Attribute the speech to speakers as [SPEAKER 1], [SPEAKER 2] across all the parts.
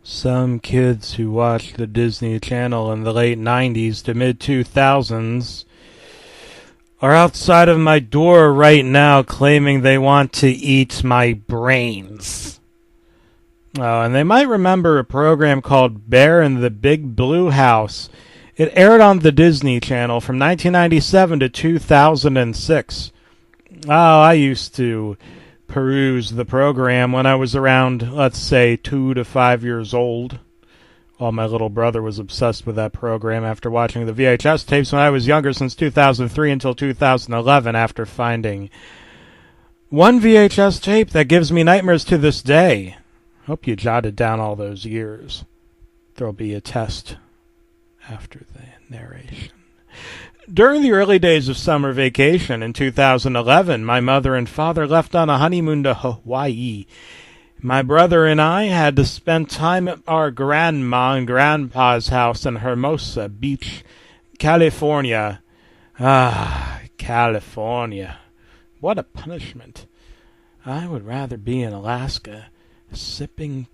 [SPEAKER 1] Some kids who watched the Disney Channel in the late 90s to mid-2000s are outside of my door right now claiming they want to eat my brains. Oh, and they might remember a program called Bear in the Big Blue House. It aired on the Disney Channel from 1997 to 2006. Oh, I used to peruse the program when I was around, let's say, 2 to 5 years old. While my little brother was obsessed with that program after watching the VHS tapes when I was younger, since 2003 until 2011, after finding one VHS tape that gives me nightmares to this day. Hope you jotted down all those years. There'll be a test after the narration. During the early days of summer vacation in 2011, my mother and father left on a honeymoon to Hawaii. My brother and I had to spend time at our grandma and grandpa's house in Hermosa Beach, California. Ah, California. What a punishment. I would rather be in Alaska, sipping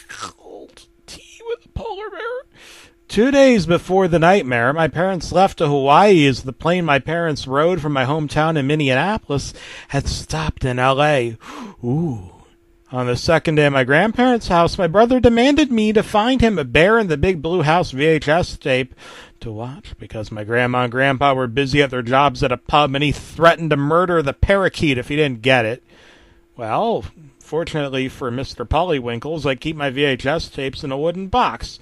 [SPEAKER 1] cold tea with a polar bear. 2 days before the nightmare, my parents left to Hawaii as the plane my parents rode from my hometown in Minneapolis had stopped in L.A. Ooh. On the second day at my grandparents' house, my brother demanded me to find him a Bear in the Big Blue House VHS tape to watch because my grandma and grandpa were busy at their jobs at a pub and he threatened to murder the parakeet if he didn't get it. Well, fortunately for Mr. Pollywinkles, I keep my VHS tapes in a wooden box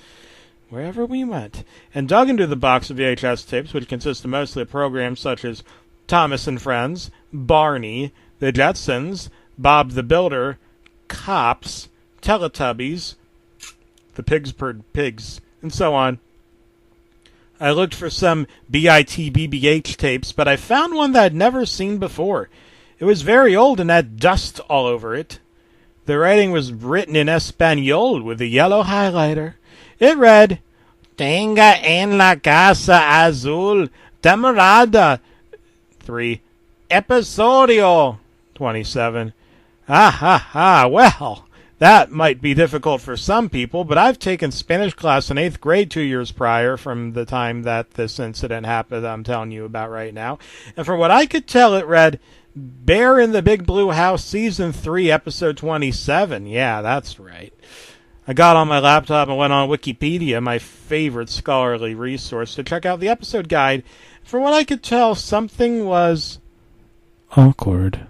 [SPEAKER 1] wherever we went, and dug into the box of VHS tapes, which consisted mostly of programs such as Thomas and Friends, Barney, The Jetsons, Bob the Builder, Cops, Teletubbies, The Pigs Purred Pigs, and so on. I looked for some BITBBH tapes, but I found one that I'd never seen before. It was very old and had dust all over it. The writing was written in Espanol with a yellow highlighter. It read, Tenga en la casa azul, temporada 3, episodio 27. Well, that might be difficult for some people, but I've taken Spanish class in 8th grade 2 years prior from the time that this incident happened I'm telling you about right now. And from what I could tell, it read, Bear in the Big Blue House, Season 3, Episode 27. Yeah, that's right. I got on my laptop and went on Wikipedia, my favorite scholarly resource, to check out the episode guide. From what I could tell, something was awkward.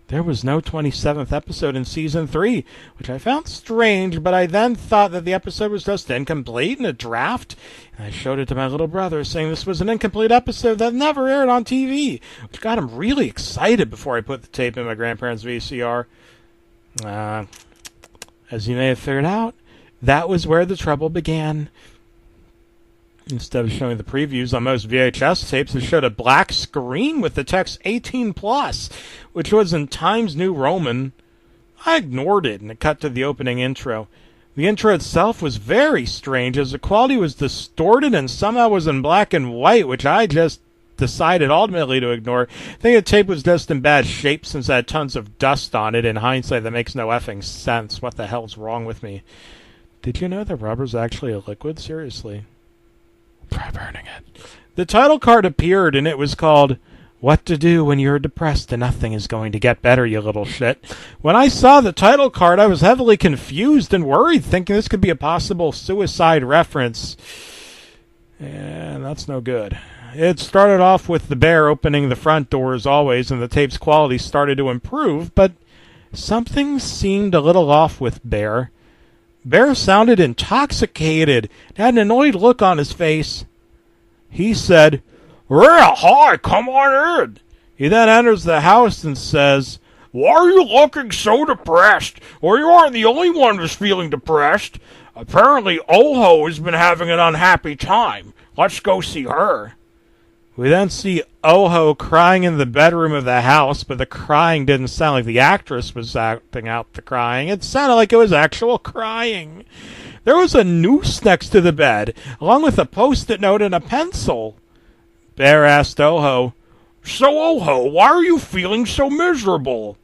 [SPEAKER 1] There was no 27th episode in Season 3, which I found strange, but I then thought that the episode was just incomplete in a draft. And I showed it to my little brother, saying this was an incomplete episode that never aired on TV, which got him really excited before I put the tape in my grandparents' VCR. As you may have figured out, that was where the trouble began. Instead of showing the previews on most VHS tapes, it showed a black screen with the text 18+, which was in Times New Roman. I ignored it, and it cut to the opening intro. The intro itself was very strange, as the quality was distorted and somehow was in black and white, which I just decided ultimately to ignore. I think the tape was just in bad shape since it had tons of dust on it. In hindsight, that makes no effing sense. What the hell's wrong with me? Did you know that rubber's actually a liquid? Seriously. Try burning it. The title card appeared, and it was called, What to Do When You're Depressed and Nothing Is Going to Get Better, You Little Shit. When I saw the title card, I was heavily confused and worried, thinking this could be a possible suicide reference. And that's no good. It started off with the bear opening the front door as always, and the tape's quality started to improve, but something seemed a little off with Bear. Bear sounded intoxicated and had an annoyed look on his face. He said, "Yeah, hi, come on in." He then enters the house and says, "Why are you looking so depressed? Well, you aren't the only one who's feeling depressed. Apparently, Oho has been having an unhappy time. Let's go see her." We then see Oho crying in the bedroom of the house, but the crying didn't sound like the actress was acting out the crying. It sounded like it was actual crying. There was a noose next to the bed, along with a post-it note and a pencil. Bear asked Oho, "So, Oho, why are you feeling so miserable?"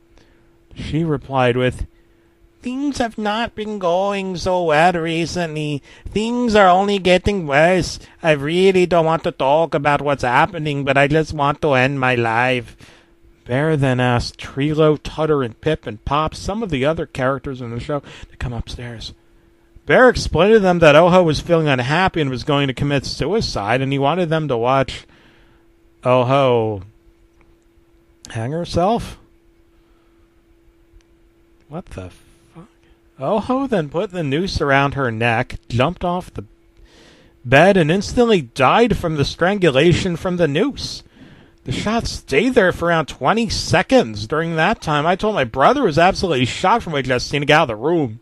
[SPEAKER 1] She replied with, Things have not been going so well recently. Things are only getting worse. I really don't want to talk about what's happening, but I just want to end my life. Bear then asked Trilo, Tutter, and Pip and Pop, some of the other characters in the show, to come upstairs. Bear explained to them that Oho was feeling unhappy and was going to commit suicide, and he wanted them to watch Oho hang herself? What the fuck? Oho then put the noose around her neck, jumped off the bed, and instantly died from the strangulation from the noose. The shot stayed there for around 20 seconds. During that time, I told my brother was absolutely shocked from what he just seen to get out of the room.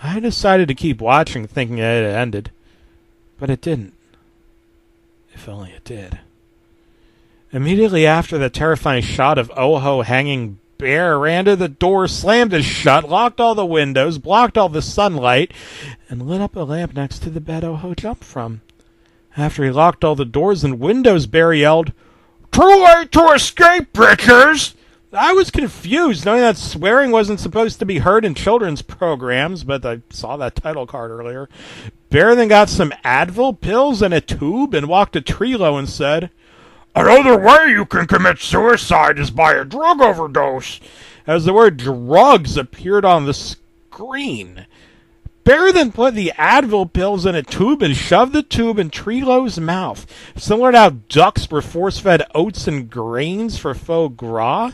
[SPEAKER 1] I decided to keep watching, thinking it had ended. But it didn't. If only it did. Immediately after the terrifying shot of Oho hanging, Bear ran to the door, slammed it shut, locked all the windows, blocked all the sunlight, and lit up a lamp next to the bed Oho jumped from. After he locked all the doors and windows, Bear yelled, "Too late to escape, bitches!" I was confused, knowing that swearing wasn't supposed to be heard in children's programs, but I saw that title card earlier. Bear then got some Advil pills and a tube and walked to Trilo and said, "Another way you can commit suicide is by a drug overdose," as the word drugs appeared on the screen. Bear then put the Advil pills in a tube and shoved the tube in Trilo's mouth, similar to how ducks were force-fed oats and grains for foie gras,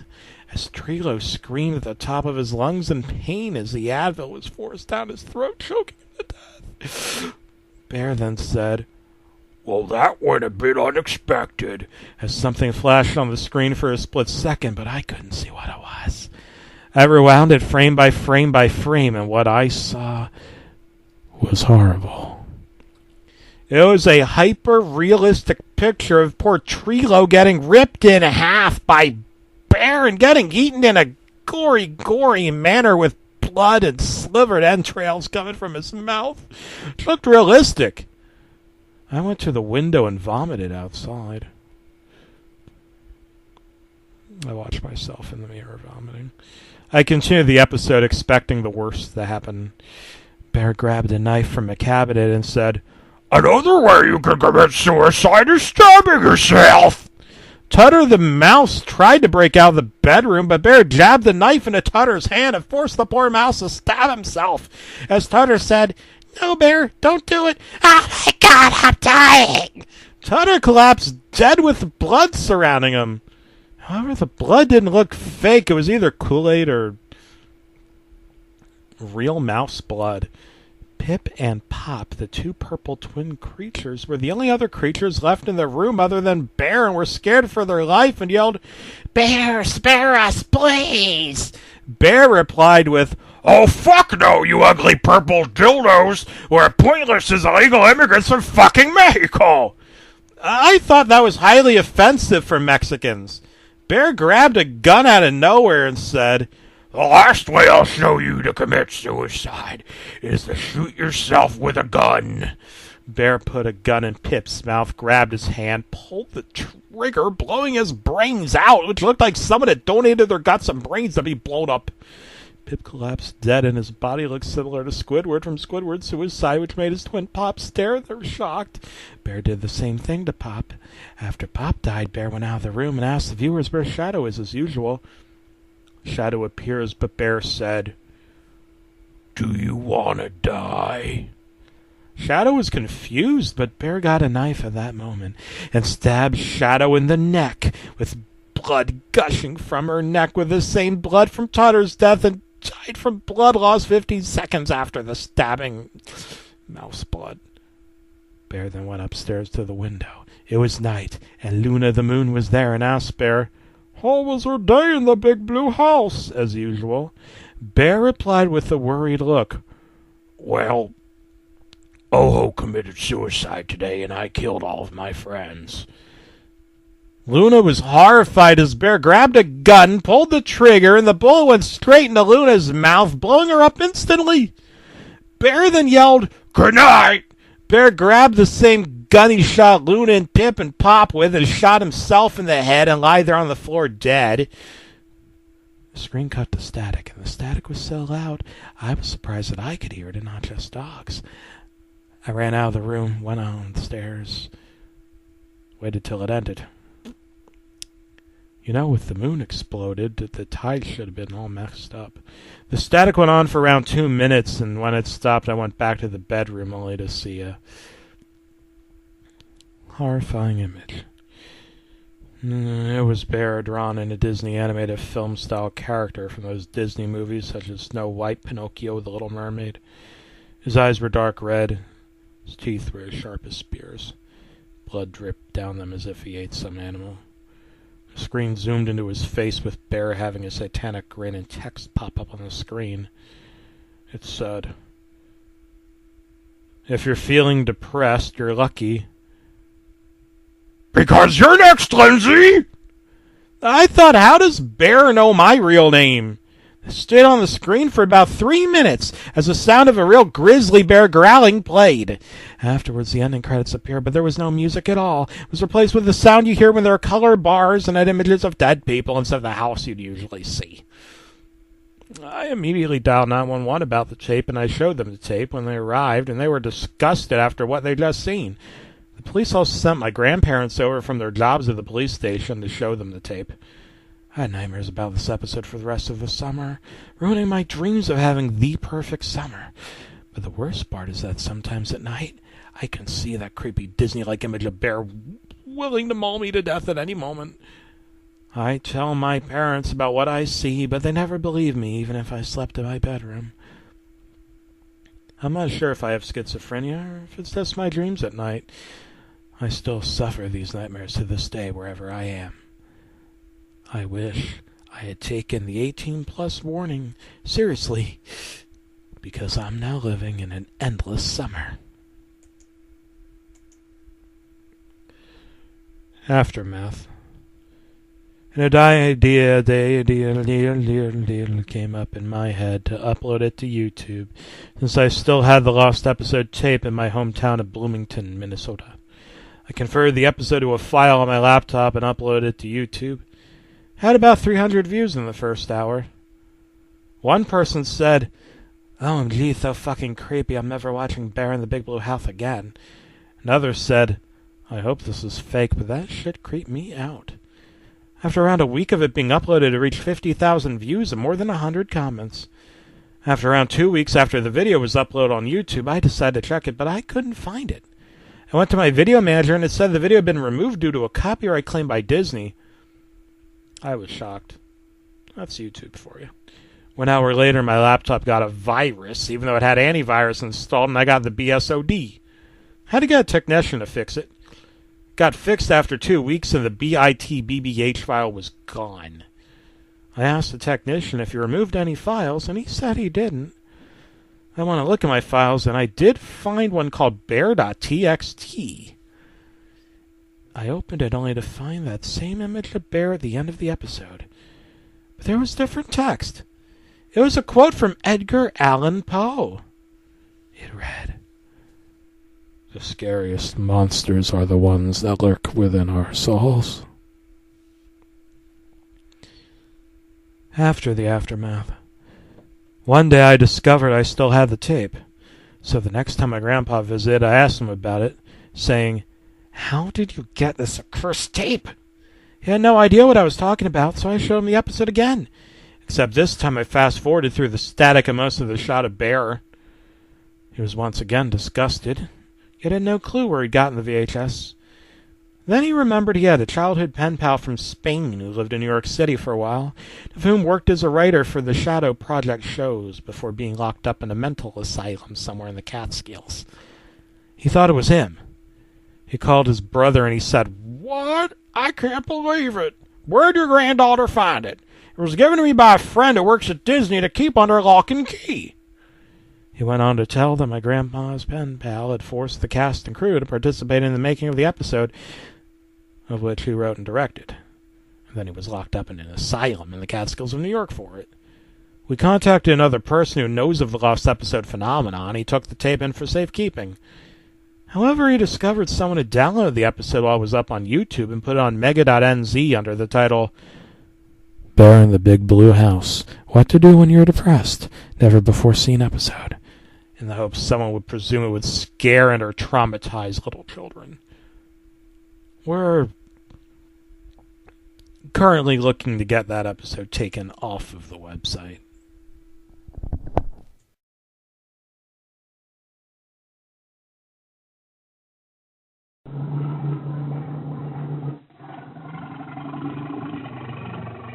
[SPEAKER 1] as Trilo screamed at the top of his lungs in pain as the Advil was forced down his throat, choking him to death. Bear then said, "Well, that went a bit unexpected," as something flashed on the screen for a split second, but I couldn't see what it was. I rewound it frame by frame by frame, and what I saw was horrible. It was a hyper-realistic picture of poor Trilo getting ripped in half by Bear and getting eaten in a gory manner with blood and slivered entrails coming from his mouth. It looked realistic. I went to the window and vomited outside. I watched myself in the mirror vomiting. I continued the episode expecting the worst to happen. Bear grabbed a knife from a cabinet and said, "Another way you can commit suicide is stabbing yourself." Tutter the mouse tried to break out of the bedroom, but Bear jabbed the knife into Tutter's hand and forced the poor mouse to stab himself. As Tutter said, "No, Bear, don't do it. Oh my God, I'm dying." Tutter collapsed dead with blood surrounding him. However, the blood didn't look fake. It was either Kool-Aid or real mouse blood. Pip and Pop, the two purple twin creatures, were the only other creatures left in the room other than Bear, and were scared for their life and yelled, "Bear, spare us, please!" Bear replied with, "Oh, fuck no, you ugly purple dildos! We're pointless as illegal immigrants from fucking Mexico!" I thought that was highly offensive for Mexicans. Bear grabbed a gun out of nowhere and said, "The last way I'll show you to commit suicide is to shoot yourself with a gun." Bear put a gun in Pip's mouth, grabbed his hand, pulled the trigger, blowing his brains out, which looked like someone had donated their guts and brains to be blown up. Pip collapsed dead, and his body looked similar to Squidward from Squidward's Suicide, which made his twin Pop stare. They were shocked. Bear did the same thing to Pop. After Pop died, Bear went out of the room and asked the viewers where Shadow is as usual. Shadow appears, but Bear said, "Do you want to die?" Shadow was confused, but Bear got a knife at that moment and stabbed Shadow in the neck, with blood gushing from her neck with the same blood from Tutter's death, and died from blood loss 15 seconds after the stabbing. Mouse blood. Bear then went upstairs to the window. It was night, and Luna the moon was there and asked Bear, "How was her day in the big blue house?" as usual. Bear replied with a worried look, "Well, Oho committed suicide today, and I killed all of my friends." Luna was horrified as Bear grabbed a gun, pulled the trigger, and the bullet went straight into Luna's mouth, blowing her up instantly. Bear then yelled, "Good night!" Bear grabbed the same gun he shot Luna and Pip and Pop with and shot himself in the head and lied there on the floor dead. The screen cut to static, and the static was so loud, I was surprised that I could hear it and not just dogs. I ran out of the room, went on the stairs, waited till it ended. You know, with the moon exploded, the tide should have been all messed up. The static went on for around 2 minutes, and when it stopped, I went back to the bedroom only to see a horrifying image. It was Bear drawn in a Disney animated film-style character from those Disney movies such as Snow White, Pinocchio, The Little Mermaid. His eyes were dark red. His teeth were as sharp as spears. Blood dripped down them as if he ate some animal. The screen zoomed into his face with Bear having a satanic grin and text pop up on the screen. It said, "If you're feeling depressed, you're lucky. Because you're next, Lindsay!" I thought, how does Bear know my real name? It stayed on the screen for about 3 minutes as the sound of a real grizzly bear growling played. Afterwards, the ending credits appeared, but there was no music at all. It was replaced with the sound you hear when there are color bars and had images of dead people instead of the house you'd usually see. I immediately dialed 911 about the tape, and I showed them the tape when they arrived, and they were disgusted after what they'd just seen. The police also sent my grandparents over from their jobs at the police station to show them the tape. I had nightmares about this episode for the rest of the summer, ruining my dreams of having the perfect summer. But the worst part is that sometimes at night, I can see that creepy Disney-like image of Bear willing to maul me to death at any moment. I tell my parents about what I see, but they never believe me, even if I slept in my bedroom. I'm not sure if I have schizophrenia or if it's just my dreams at night. I still suffer these nightmares to this day wherever I am. I wish I had taken the 18-plus warning seriously, because I'm now living in an endless summer. Aftermath. An idea came up in my head to upload it to YouTube, since I still had the lost episode tape in my hometown of Bloomington, Minnesota. I converted the episode to a file on my laptop and uploaded it to YouTube. Had about 300 views in the first hour. One person said, "OMG, so fucking creepy, I'm never watching Bear in the Big Blue House again." Another said, "I hope this is fake, but that shit creeped me out." After around a week of it being uploaded, it reached 50,000 views and more than 100 comments. After around 2 weeks after the video was uploaded on YouTube, I decided to check it, but I couldn't find it. I went to my video manager and it said the video had been removed due to a copyright claim by Disney. I was shocked. That's YouTube for you. 1 hour later, my laptop got a virus, even though it had antivirus installed, and I got the BSOD. Had to get a technician to fix it. Got fixed after 2 weeks, and the BITBBH file was gone. I asked the technician if he removed any files, and he said he didn't. I want to look at my files, and I did find one called bear.txt. I opened it only to find that same image of Bear at the end of the episode. But there was different text. It was a quote from Edgar Allan Poe. It read, "The scariest monsters are the ones that lurk within our souls." After the aftermath, one day I discovered I still had the tape. So the next time my grandpa visited, I asked him about it, saying, "How did you get this accursed tape?" He had no idea what I was talking about, so I showed him the episode again. Except this time I fast-forwarded through the static and most of the shot of Bear. He was once again disgusted. He had no clue where he'd gotten the VHS. Then he remembered he had a childhood pen pal from Spain who lived in New York City for a while, of whom worked as a writer for the Shadow Project shows before being locked up in a mental asylum somewhere in the Catskills. He thought it was him. He called his brother and he said, "What? I can't believe it. Where'd your granddaughter find it? It was given to me by a friend who works at Disney to keep under lock and key." He went on to tell that my grandpa's pen pal had forced the cast and crew to participate in the making of the episode, of which he wrote and directed. And then he was locked up in an asylum in the Catskills of New York for it. We contacted another person who knows of the lost episode phenomenon. He took the tape in for safekeeping. However, he discovered someone had downloaded the episode while it was up on YouTube and put it on mega.nz under the title Bear in the Big Blue House. What to do when you're depressed. Never before seen episode. In the hopes someone would presume it would scare and or traumatize little children. We're currently looking to get that episode taken off of the website.